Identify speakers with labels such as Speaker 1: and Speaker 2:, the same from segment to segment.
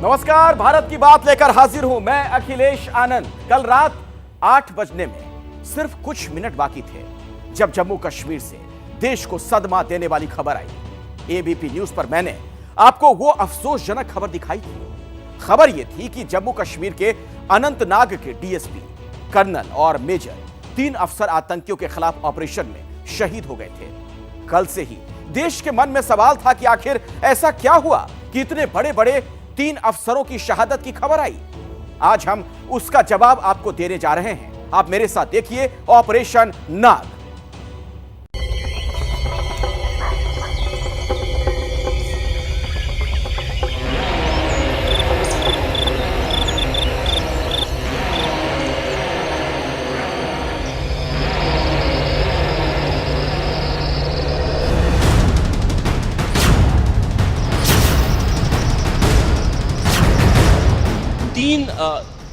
Speaker 1: नमस्कार, भारत की बात लेकर हाजिर हूं मैं अखिलेश आनंद। कल रात 8 बजने में सिर्फ कुछ मिनट बाकी थे जब जम्मू कश्मीर से देश को सदमा देने वाली खबर आई। एबीपी न्यूज पर मैंने आपको वो अफसोसजनक खबर दिखाई थी। खबर यह थी कि जम्मू कश्मीर के अनंतनाग के डीएसपी, कर्नल और मेजर 3 अफसर आतंकियों के खिलाफ ऑपरेशन में शहीद हो गए थे। कल से ही देश के मन में सवाल था कि आखिर ऐसा क्या हुआ कि इतने बड़े बड़े 3 अफसरों की शहादत की खबर आई। आज हम उसका जवाब आपको देने जा रहे हैं। आप मेरे साथ देखिए ऑपरेशन नाग।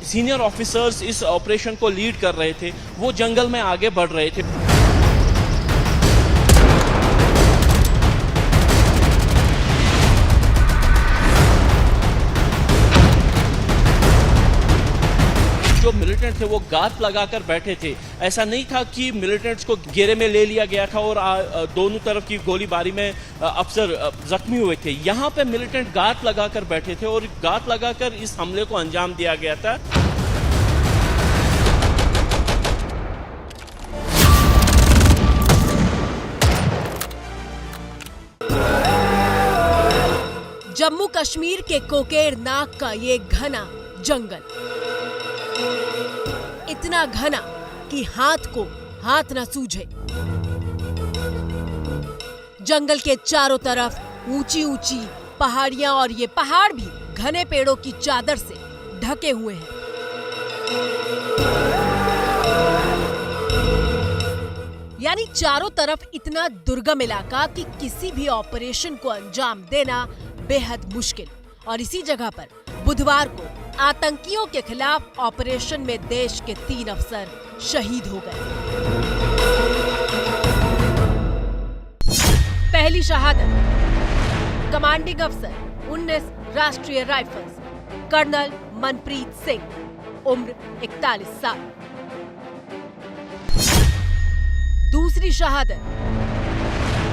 Speaker 2: सीनियर ऑफिसर्स इस ऑपरेशन को लीड कर रहे थे। वो जंगल में आगे बढ़ रहे थे। जो मिलिटेंट थे वो गात लगाकर बैठे थे। ऐसा नहीं था कि मिलिटेंट्स को घेरे में ले लिया गया था और दोनों तरफ की गोलीबारी में अफसर जख्मी हुए थे। यहाँ पे मिलिटेंट गात लगाकर बैठे थे और गात लगाकर इस हमले को अंजाम दिया गया था।
Speaker 3: जम्मू कश्मीर के कोकेर नाग का ये घना जंगल, इतना घना कि हाथ को हाथ न सूझे। जंगल के चारों तरफ ऊंची ऊंची पहाड़ियां और ये पहाड़ भी घने पेड़ों की चादर से ढके हुए हैं। यानी चारों तरफ इतना दुर्गम इलाका कि किसी भी ऑपरेशन को अंजाम देना बेहद मुश्किल। और इसी जगह पर बुधवार को आतंकियों के खिलाफ ऑपरेशन में देश के 3 अफसर शहीद हो गए। पहली शहादत कमांडिंग अफसर 19 राष्ट्रीय राइफल्स कर्नल मनप्रीत सिंह, उम्र 41 साल। दूसरी शहादत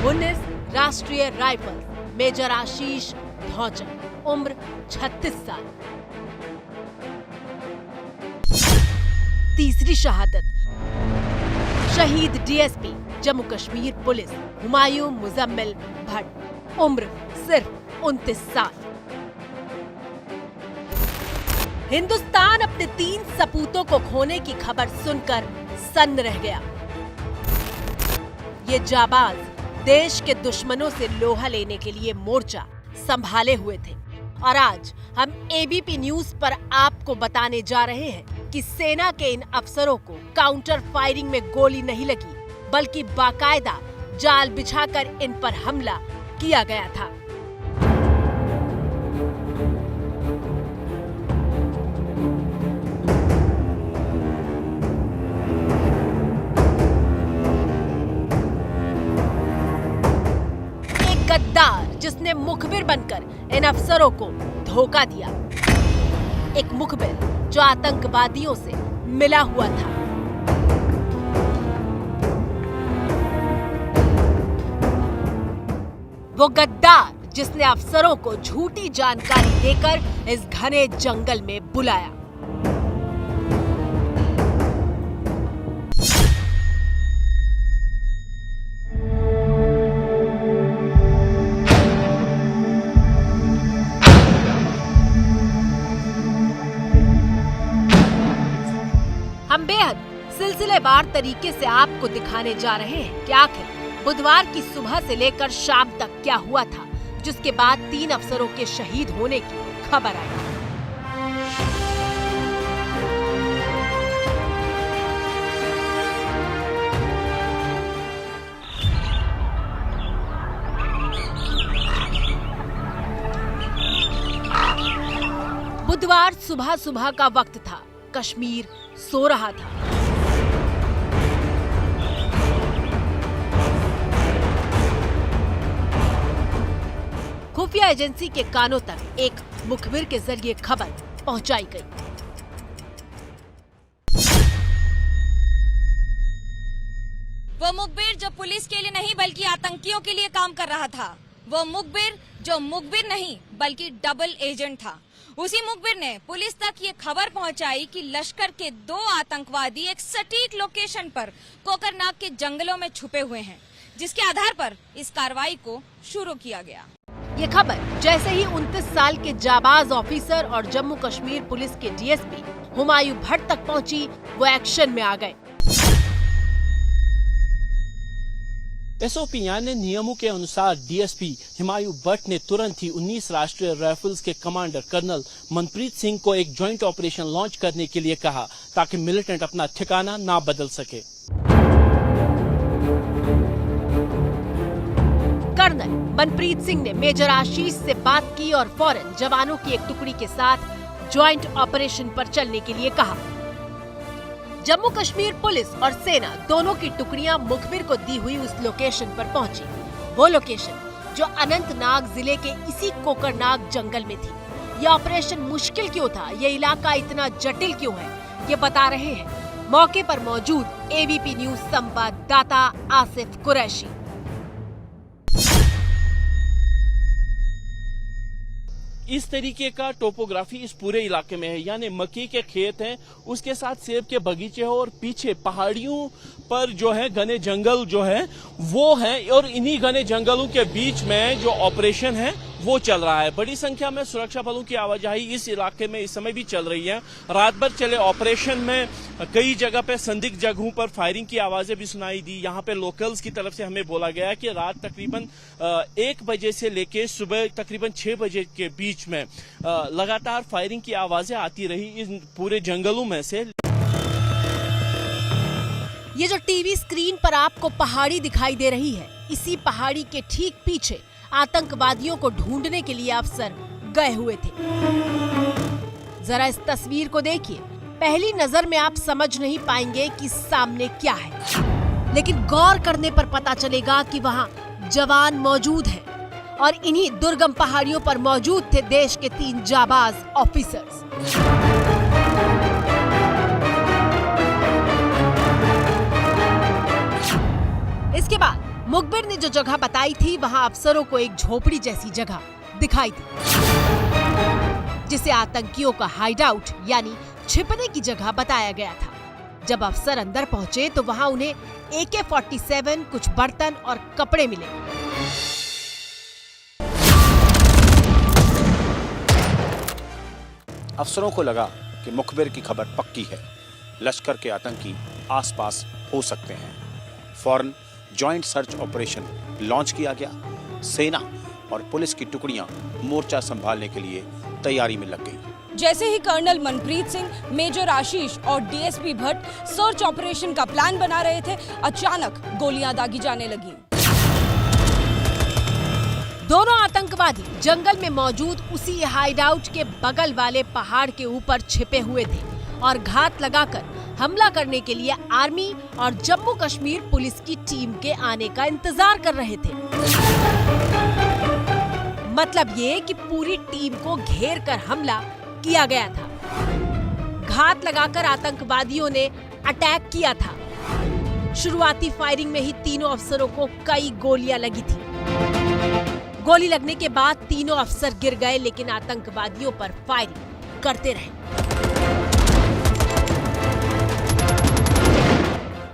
Speaker 3: 19 राष्ट्रीय राइफल्स मेजर आशीष धौचर, उम्र 36 साल। तीसरी शहादत शहीद डीएसपी जम्मू कश्मीर पुलिस हुमायूं मुजम्मिल भट्ट, उम्र सिर्फ 29 साल। हिंदुस्तान अपने 3 सपूतों को खोने की खबर सुनकर सन्न रह गया। ये जाबाज देश के दुश्मनों से लोहा लेने के लिए मोर्चा संभाले हुए थे। और आज हम एबीपी न्यूज पर आपको बताने जा रहे हैं कि सेना के इन अफसरों को काउंटर फायरिंग में गोली नहीं लगी, बल्कि बाकायदा जाल बिछाकर इन पर हमला किया गया था। गद्दार जिसने मुखबिर बनकर इन अफसरों को धोखा दिया। एक मुखबिर जो आतंकवादियों से मिला हुआ था। वो गद्दार जिसने अफसरों को झूठी जानकारी देकर इस घने जंगल में बुलाया। हम बेहद सिलसिलेवार तरीके से आपको दिखाने जा रहे हैं कि आखिर बुधवार की सुबह से लेकर शाम तक क्या हुआ था, जिसके बाद 3 अफसरों के शहीद होने की खबर आई। बुधवार सुबह सुबह का वक्त था। कश्मीर सो रहा था। खुफिया एजेंसी के कानों तक एक मुखबिर के जरिए खबर पहुंचाई गई।
Speaker 4: वो मुखबिर जो पुलिस के लिए नहीं बल्कि आतंकियों के लिए काम कर रहा था, वो मुखबिर जो मुखबिर नहीं बल्कि डबल एजेंट था। उसी मुखबिर ने पुलिस तक ये खबर पहुंचाई कि लश्कर के 2 आतंकवादी एक सटीक लोकेशन पर कोकरनाग के जंगलों में छुपे हुए हैं, जिसके आधार पर इस कार्रवाई को शुरू किया गया।
Speaker 3: ये खबर जैसे ही 29 साल के जाबाज ऑफिसर और जम्मू कश्मीर पुलिस के डीएसपी हुमायूं भट्ट तक पहुंची, वो एक्शन में आ गए।
Speaker 2: एसओपी यानी नियमों के अनुसार डीएसपी हुमायूं भट्ट ने तुरंत ही 19 राष्ट्रीय राइफल्स के कमांडर कर्नल मनप्रीत सिंह को एक ज्वाइंट ऑपरेशन लॉन्च करने के लिए कहा, ताकि मिलिटेंट अपना ठिकाना ना बदल सके।
Speaker 3: कर्नल मनप्रीत सिंह ने मेजर आशीष से बात की और फौरन जवानों की एक टुकड़ी के साथ ज्वाइंट ऑपरेशन पर चलने के लिए कहा। जम्मू कश्मीर पुलिस और सेना दोनों की टुकड़ियां मुखबिर को दी हुई उस लोकेशन पर पहुंची। वो लोकेशन जो अनंतनाग जिले के इसी कोकरनाग जंगल में थी। ये ऑपरेशन मुश्किल क्यों था, ये इलाका इतना जटिल क्यों है, ये बता रहे हैं मौके पर मौजूद एबीपी न्यूज संवाददाता आसिफ कुरैशी।
Speaker 2: इस तरीके का टोपोग्राफी इस पूरे इलाके में है, यानी मक्की के खेत हैं, उसके साथ सेब के बगीचे हैं और पीछे पहाड़ियों पर जो है घने जंगल जो है वो है, और इन्हीं घने जंगलों के बीच में जो ऑपरेशन है वो चल रहा है। बड़ी संख्या में सुरक्षा बलों की आवाजाही इस इलाके में इस समय भी चल रही है। रात भर चले ऑपरेशन में कई जगह पे संदिग्ध जगहों पर फायरिंग की आवाजें भी सुनाई दी। यहाँ पे लोकल्स की तरफ से हमें बोला गया कि रात तकरीबन 1 बजे से लेके सुबह तकरीबन 6 बजे के बीच में लगातार फायरिंग की आवाजें आती रही इन पूरे जंगलों में से।
Speaker 3: ये जो टीवी स्क्रीन पर आपको पहाड़ी दिखाई दे रही है, इसी पहाड़ी के ठीक पीछे आतंकवादियों को ढूंढने के लिए अफसर गए हुए थे। जरा इस तस्वीर को देखिए। पहली नजर में आप समझ नहीं पाएंगे कि सामने क्या है, लेकिन गौर करने पर पता चलेगा कि वहाँ जवान मौजूद हैं और इन्हीं दुर्गम पहाड़ियों पर मौजूद थे देश के 3 जाबाज ऑफिसर्स। इसके बाद मुखबिर ने जो जगह बताई थी, वहां अफसरों को एक झोपड़ी जैसी जगह दिखाई दी, जिसे आतंकियों का हाइडआउट यानी छिपने की जगह बताया गया था। जब अफसर अंदर पहुंचे तो वहां उन्हें AK-47, कुछ बर्तन और कपड़े मिले।
Speaker 5: अफसरों को लगा कि मुखबिर की खबर पक्की है, लश्कर के आतंकी आसपास हो सकते हैं। फौरन जॉइंट सर्च ऑपरेशन लॉन्च किया गया। सेना और पुलिस की टुकड़ियां मोर्चा संभालने के लिए तैयारी में लग गई।
Speaker 4: जैसे ही कर्नल मनप्रीत सिंह, मेजर आशीष और डीएसपी भट्ट सर्च ऑपरेशन का प्लान बना रहे थे, अचानक गोलियां दागी जाने लगी।
Speaker 3: दोनों आतंकवादी जंगल में मौजूद उसी हाइडआउट के बगल वाले पहाड़ के ऊपर छिपे हुए थे और घात लगाकर हमला करने के लिए आर्मी और जम्मू कश्मीर पुलिस की टीम के आने का इंतजार कर रहे थे। मतलब ये कि पूरी टीम को घेर कर हमला किया गया था। घात लगाकर आतंकवादियों ने अटैक किया था। शुरुआती फायरिंग में ही तीनों अफसरों को कई गोलियां लगी थी। गोली लगने के बाद तीनों अफसर गिर गए, लेकिन आतंकवादियों पर फायरिंग करते रहे।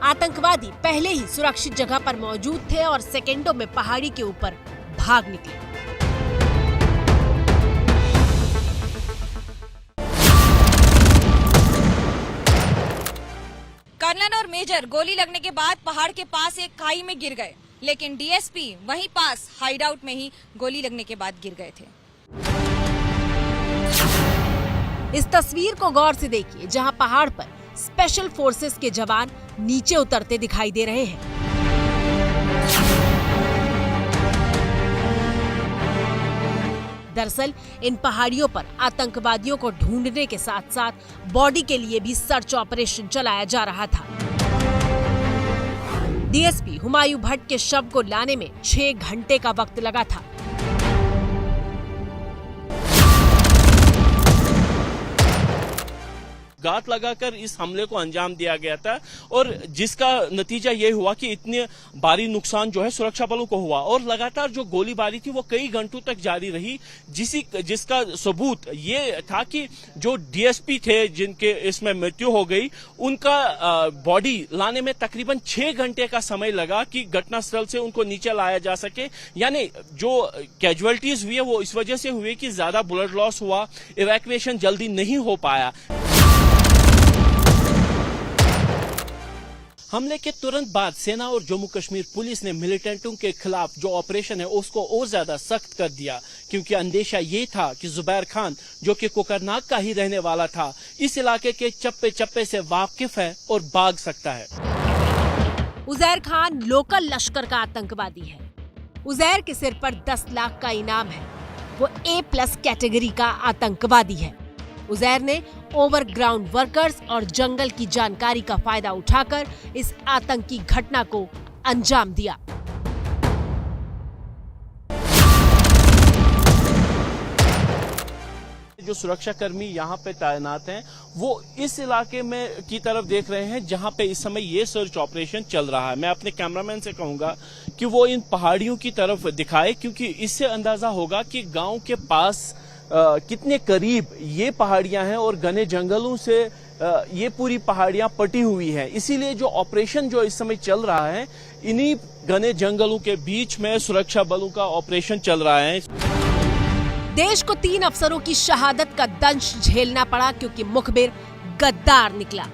Speaker 3: आतंकवादी पहले ही सुरक्षित जगह पर मौजूद थे और सेकेंडों में पहाड़ी के ऊपर भाग निकले।
Speaker 4: कर्नल और मेजर गोली लगने के बाद पहाड़ के पास एक खाई में गिर गए, लेकिन डीएसपी वहीं पास हाइडआउट में ही गोली लगने के बाद गिर गए थे।
Speaker 3: इस तस्वीर को गौर से देखिए, जहां पहाड़ पर स्पेशल फोर्सेस के जवान नीचे उतरते दिखाई दे रहे हैं। दरअसल इन पहाड़ियों पर आतंकवादियों को ढूंढने के साथ साथ बॉडी के लिए भी सर्च ऑपरेशन चलाया जा रहा था। डीएसपी हुमायूं भट्ट के शव को लाने में 6 घंटे का वक्त लगा था।
Speaker 2: घात लगाकर इस हमले को अंजाम दिया गया था और जिसका नतीजा ये हुआ कि इतने भारी नुकसान जो है सुरक्षा बलों को हुआ और लगातार जो गोलीबारी थी वो कई घंटों तक जारी रही, जिसका सबूत ये था कि जो डीएसपी थे जिनके इसमें मृत्यु हो गई, उनका बॉडी लाने में तकरीबन 6 घंटे का समय लगा कि घटनास्थल से उनको नीचे लाया जा सके। यानी जो कैजुअलिटीज हुई है वो इस वजह से हुई कि ज्यादा ब्लड लॉस हुआ, इवैक्यूएशन जल्दी नहीं हो पाया। हमले के तुरंत बाद सेना और जम्मू कश्मीर पुलिस ने मिलिटेंटों के खिलाफ जो ऑपरेशन है उसको और ज्यादा सख्त कर दिया, क्योंकि अंदेशा ये था कि जुबैर खान जो कि कोकरनाग का ही रहने वाला था, इस इलाके के चप्पे चप्पे से वाकिफ है और भाग सकता है।
Speaker 3: उजैर खान लोकल लश्कर का आतंकवादी है। उजैर के सिर पर 10 लाख का इनाम है। वो A+ कैटेगरी का आतंकवादी है। उजैर ने ओवरग्राउंड वर्कर्स और जंगल की जानकारी का फायदा उठाकर इस आतंकी घटना को अंजाम दिया।
Speaker 2: जो सुरक्षाकर्मी यहाँ पे तैनात हैं वो इस इलाके में की तरफ देख रहे हैं जहाँ पे इस समय ये सर्च ऑपरेशन चल रहा है। मैं अपने कैमरामैन से कहूंगा कि वो इन पहाड़ियों की तरफ दिखाए, क्योंकि इससे अंदाजा होगा कि गांव के पास कितने करीब ये पहाड़ियां हैं और घने जंगलों से ये पूरी पहाड़ियां पटी हुई हैं। इसीलिए जो ऑपरेशन जो इस समय चल रहा है, इन्हीं घने जंगलों के बीच में सुरक्षा बलों का ऑपरेशन चल रहा है।
Speaker 3: देश को 3 अफसरों की शहादत का दंश झेलना पड़ा क्योंकि मुखबिर गद्दार निकला।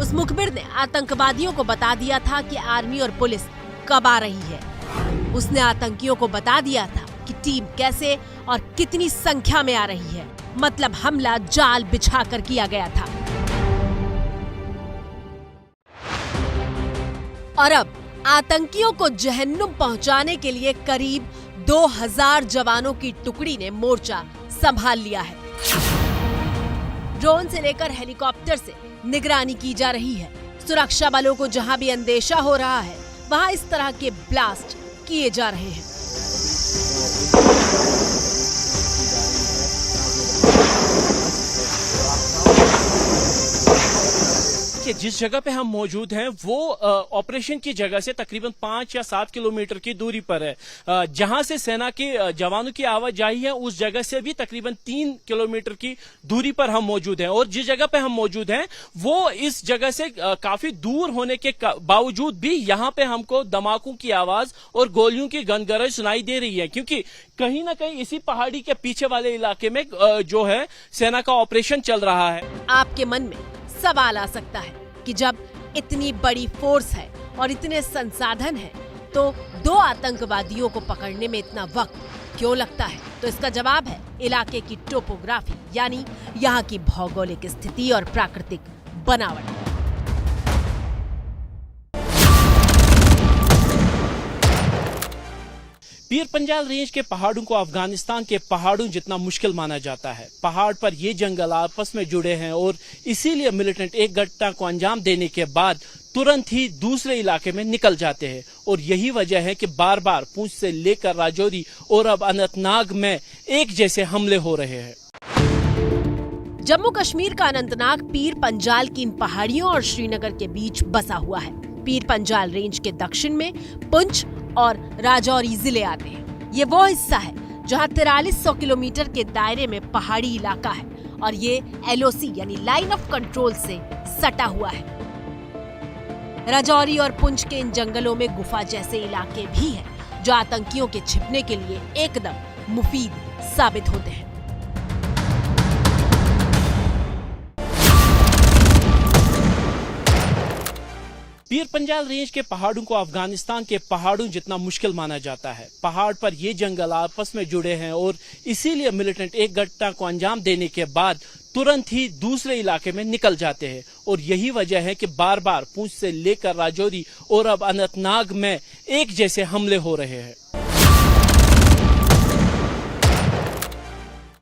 Speaker 3: उस मुखबिर ने आतंकवादियों को बता दिया था कि आर्मी और पुलिस कब आ रही है। उसने आतंकियों को बता दिया था कि टीम कैसे और कितनी संख्या में आ रही है। मतलब हमला जाल बिछाकर किया गया था। और अब आतंकियों को जहन्नुम पहुंचाने के लिए करीब 2000 जवानों की टुकड़ी ने मोर्चा संभाल लिया है। ड्रोन से लेकर हेलीकॉप्टर से निगरानी की जा रही है। सुरक्षा बलों को जहां भी अंदेशा हो रहा है वहां इस तरह के ब्लास्ट किए जा रहे हैं।
Speaker 2: जिस जगह पे हम मौजूद हैं वो ऑपरेशन की जगह से तकरीबन 5 या 7 किलोमीटर की दूरी पर है। जहां से सेना के जवानों की आवाजाही है उस जगह से भी तकरीबन 3 किलोमीटर की दूरी पर हम मौजूद हैं। और जिस जगह पे हम मौजूद हैं वो इस जगह से काफी दूर होने के बावजूद भी यहाँ पे हमको धमाकों की आवाज और गोलियों की गनगरज सुनाई दे रही है, क्योंकि कहीं ना कहीं इसी पहाड़ी के पीछे वाले इलाके में जो है सेना का ऑपरेशन चल रहा है।
Speaker 3: आपके मन में सवाल आ सकता है कि जब इतनी बड़ी फोर्स है और इतने संसाधन है तो 2 आतंकवादियों को पकड़ने में इतना वक्त क्यों लगता है? तो इसका जवाब है इलाके की टोपोग्राफी, यानी यहाँ की भौगोलिक स्थिति और प्राकृतिक बनावट।
Speaker 2: पीर पंजाल रेंज के पहाड़ों को अफगानिस्तान के पहाड़ों जितना मुश्किल माना जाता है। पहाड़ पर ये जंगल आपस में जुड़े हैं और इसीलिए मिलिटेंट एक घटना को अंजाम देने के बाद तुरंत ही दूसरे इलाके में निकल जाते हैं। और यही वजह है कि बार बार पूंछ से लेकर राजौरी और अब अनंतनाग में एक जैसे हमले हो रहे हैं।
Speaker 3: जम्मू कश्मीर का अनंतनाग पीर पंजाल की इन पहाड़ियों और श्रीनगर के बीच बसा हुआ है। पीर पंजाल रेंज के दक्षिण में पुंछ और राजौरी जिले आते हैं। ये वो हिस्सा है जहां 4300 किलोमीटर के दायरे में पहाड़ी इलाका है और ये LOC यानी लाइन ऑफ कंट्रोल से सटा हुआ है। राजौरी और पुंछ के इन जंगलों में गुफा जैसे इलाके भी हैं जो आतंकियों के छिपने के लिए एकदम मुफीद साबित होते हैं।
Speaker 2: पीर पंजाल रेंज के पहाड़ों को अफगानिस्तान के पहाड़ों जितना मुश्किल माना जाता है। पहाड़ पर ये जंगल आपस में जुड़े हैं और इसीलिए मिलिटेंट एक घटना को अंजाम देने के बाद तुरंत ही दूसरे इलाके में निकल जाते हैं। और यही वजह है कि बार बार पूंछ से लेकर राजौरी और अब अनंतनाग में एक जैसे हमले हो रहे हैं।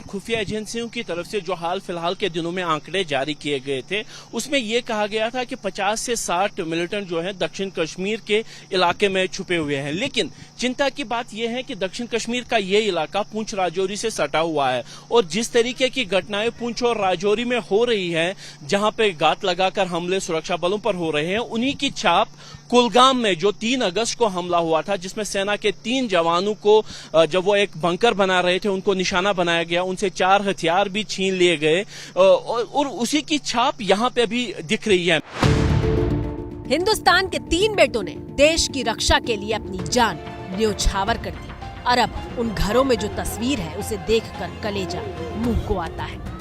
Speaker 2: खुफिया एजेंसियों की तरफ से जो हाल फिलहाल के दिनों में आंकड़े जारी किए गए थे, उसमें यह कहा गया था कि 50 से 60 मिलिटेंट जो है दक्षिण कश्मीर के इलाके में छुपे हुए हैं। लेकिन चिंता की बात यह है कि दक्षिण कश्मीर का ये इलाका पुंछ राजौरी से सटा हुआ है और जिस तरीके की घटनाएं पुंछ और राजौरी में हो रही है, जहां पे घात लगाकर हमले सुरक्षा बलों पर हो रहे हैं, उन्हीं की छाप कुलगाम में जो 3 अगस्त को हमला हुआ था, जिसमें सेना के 3 जवानों को जब वो एक बंकर बना रहे थे उनको निशाना बनाया गया, उनसे 4 हथियार भी छीन लिए गए और उसी की छाप यहाँ पे अभी दिख रही है।
Speaker 3: हिंदुस्तान के 3 बेटों ने देश की रक्षा के लिए अपनी जान न्योछावर कर दी और अब उन घरों में जो तस्वीर है उसे देखकर कलेजा मुंह को आता है।